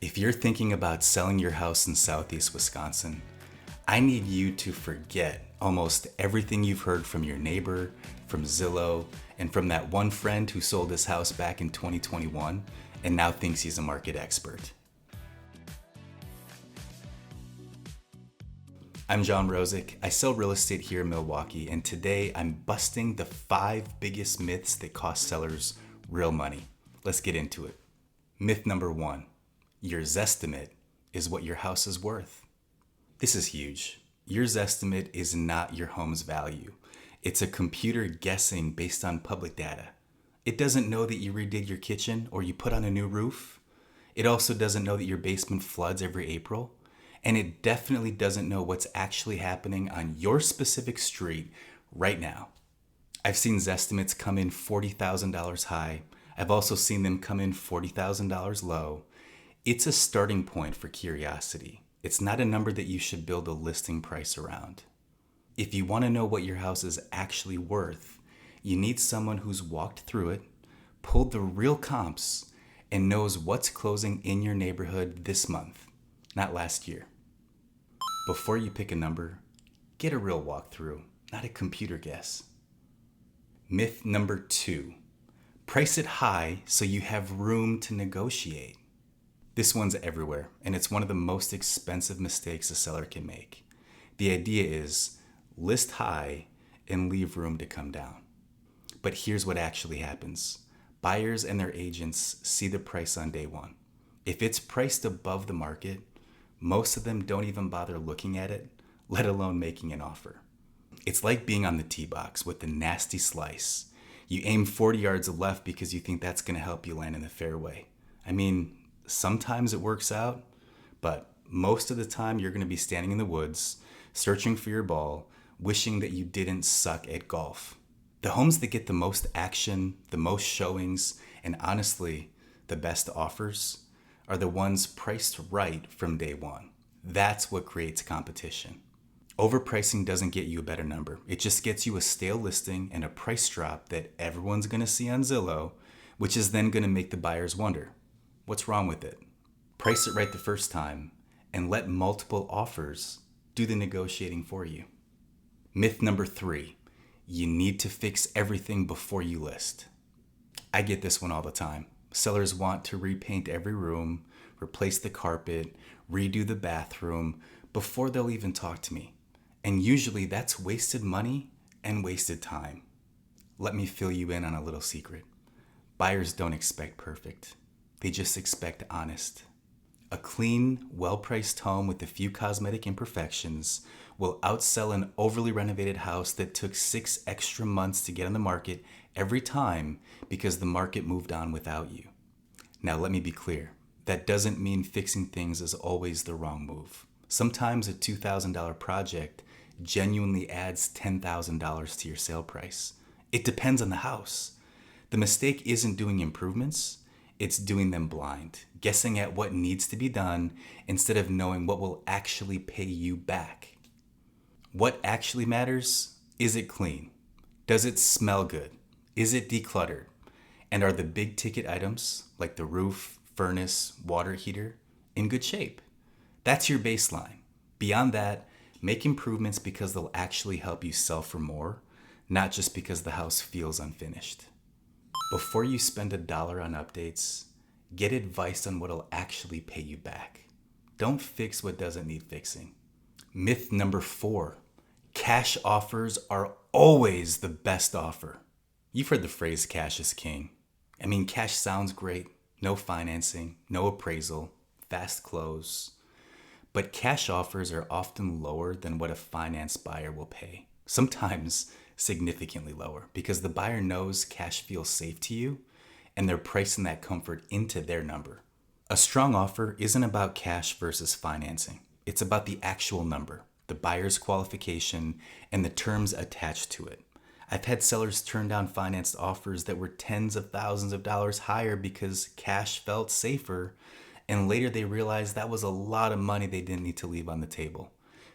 If you're thinking about selling your house in Southeast Wisconsin, I need you to forget almost everything you've heard from your neighbor, from Zillow, and from that one friend who sold his house back in 2021 and now thinks he's a market expert. I'm John Rozek. I sell real estate here in Milwaukee, and today I'm busting the 5 biggest myths that cost sellers real money. Let's get into it. Myth number 1. Your Zestimate is what your house is worth. This is huge. Your Zestimate is not your home's value. It's a computer guessing based on public data. It doesn't know that you redid your kitchen or you put on a new roof. It also doesn't know that your basement floods every April. And it definitely doesn't know what's actually happening on your specific street right now. I've seen Zestimates come in $40,000 high. I've also seen them come in $40,000 low. It's a starting point for curiosity. It's not a number that you should build a listing price around. If you want to know what your house is actually worth, you need someone who's walked through it, pulled the real comps, and knows what's closing in your neighborhood this month, not last year. Before you pick a number, get a real walkthrough, not a computer guess. Myth number 2, price it high so you have room to negotiate. This one's everywhere, and it's one of the most expensive mistakes a seller can make. The idea is list high and leave room to come down. But here's what actually happens. Buyers and their agents see the price on day one. If it's priced above the market, most of them don't even bother looking at it, let alone making an offer. It's like being on the tee box with the nasty slice. You aim 40 yards left because you think that's going to help you land in the fairway. I mean, sometimes it works out, but most of the time you're going to be standing in the woods, searching for your ball, wishing that you didn't suck at golf. The homes that get the most action, the most showings, and honestly, the best offers are the ones priced right from day one. That's what creates competition. Overpricing doesn't get you a better number. It just gets you a stale listing and a price drop that everyone's going to see on Zillow, which is then going to make the buyers wonder, what's wrong with it? Price it right the first time and let multiple offers do the negotiating for you. Myth number 3, you need to fix everything before you list. I get this one all the time. Sellers want to repaint every room, replace the carpet, redo the bathroom before they'll even talk to me. And usually that's wasted money and wasted time. Let me fill you in on a little secret. Buyers don't expect perfect. They just expect honest. A clean, well-priced home with a few cosmetic imperfections will outsell an overly renovated house that took 6 extra months to get on the market every time because the market moved on without you. Now let me be clear. That doesn't mean fixing things is always the wrong move. Sometimes a $2,000 project genuinely adds $10,000 to your sale price. It depends on the house. The mistake isn't doing improvements. It's doing them blind, guessing at what needs to be done instead of knowing what will actually pay you back. What actually matters? Is it clean? Does it smell good? Is it decluttered? And are the big ticket items, like the roof, furnace, water heater, in good shape? That's your baseline. Beyond that, make improvements because they'll actually help you sell for more, not just because the house feels unfinished. Before you spend $1 on updates, get advice on what'll actually pay you back. Don't fix what doesn't need fixing. Myth number 4, cash offers are always the best offer. You've heard the phrase cash is king. I mean, cash sounds great. No financing, no appraisal, fast close. But cash offers are often lower than what a finance buyer will pay. Sometimes significantly lower because the buyer knows cash feels safe to you and they're pricing that comfort into their number. A strong offer isn't about cash versus financing. It's about the actual number, the buyer's qualification, and the terms attached to it. I've had sellers turn down financed offers that were tens of thousands of dollars higher because cash felt safer, and later they realized that was a lot of money they didn't need to leave on the table.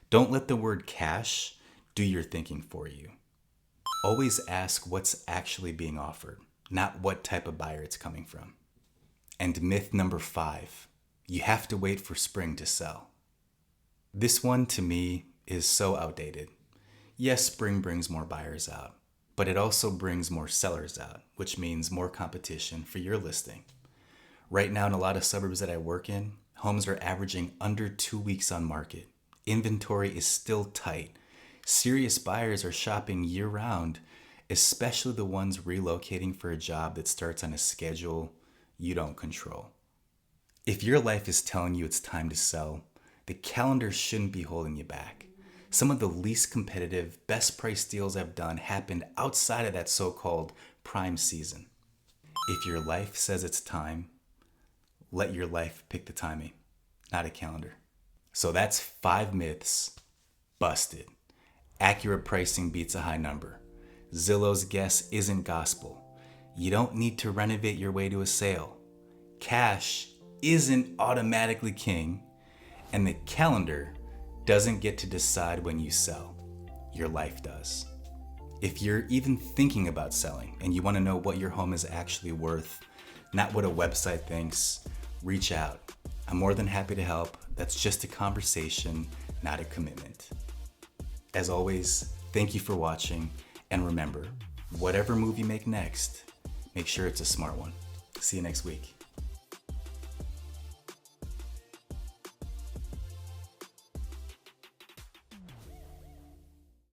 Don't let the word cash do your thinking for you. Always ask what's actually being offered, not what type of buyer it's coming from. And myth number 5, You have to wait for spring to sell. This one to me is so outdated. Yes, spring brings more buyers out, but it also brings more sellers out, which means more competition for your listing. Right now in a lot of suburbs that I work in, homes are averaging under 2 weeks on market. Inventory is still tight. Serious buyers are shopping year round, especially the ones relocating for a job that starts on a schedule you don't control. If your life is telling you it's time to sell, the calendar shouldn't be holding you back. Some of the least competitive, best price deals I've done happened outside of that so-called prime season. If your life says it's time, let your life pick the timing, not a calendar. So that's 5 myths busted. Accurate pricing beats a high number. Zillow's guess isn't gospel. You don't need to renovate your way to a sale. Cash isn't automatically king. And the calendar doesn't get to decide when you sell. Your life does. If you're even thinking about selling and you want to know what your home is actually worth, not what a website thinks, reach out. I'm more than happy to help. That's just a conversation, not a commitment. As always, thank you for watching. And remember, whatever move you make next, make sure it's a smart one. See you next week.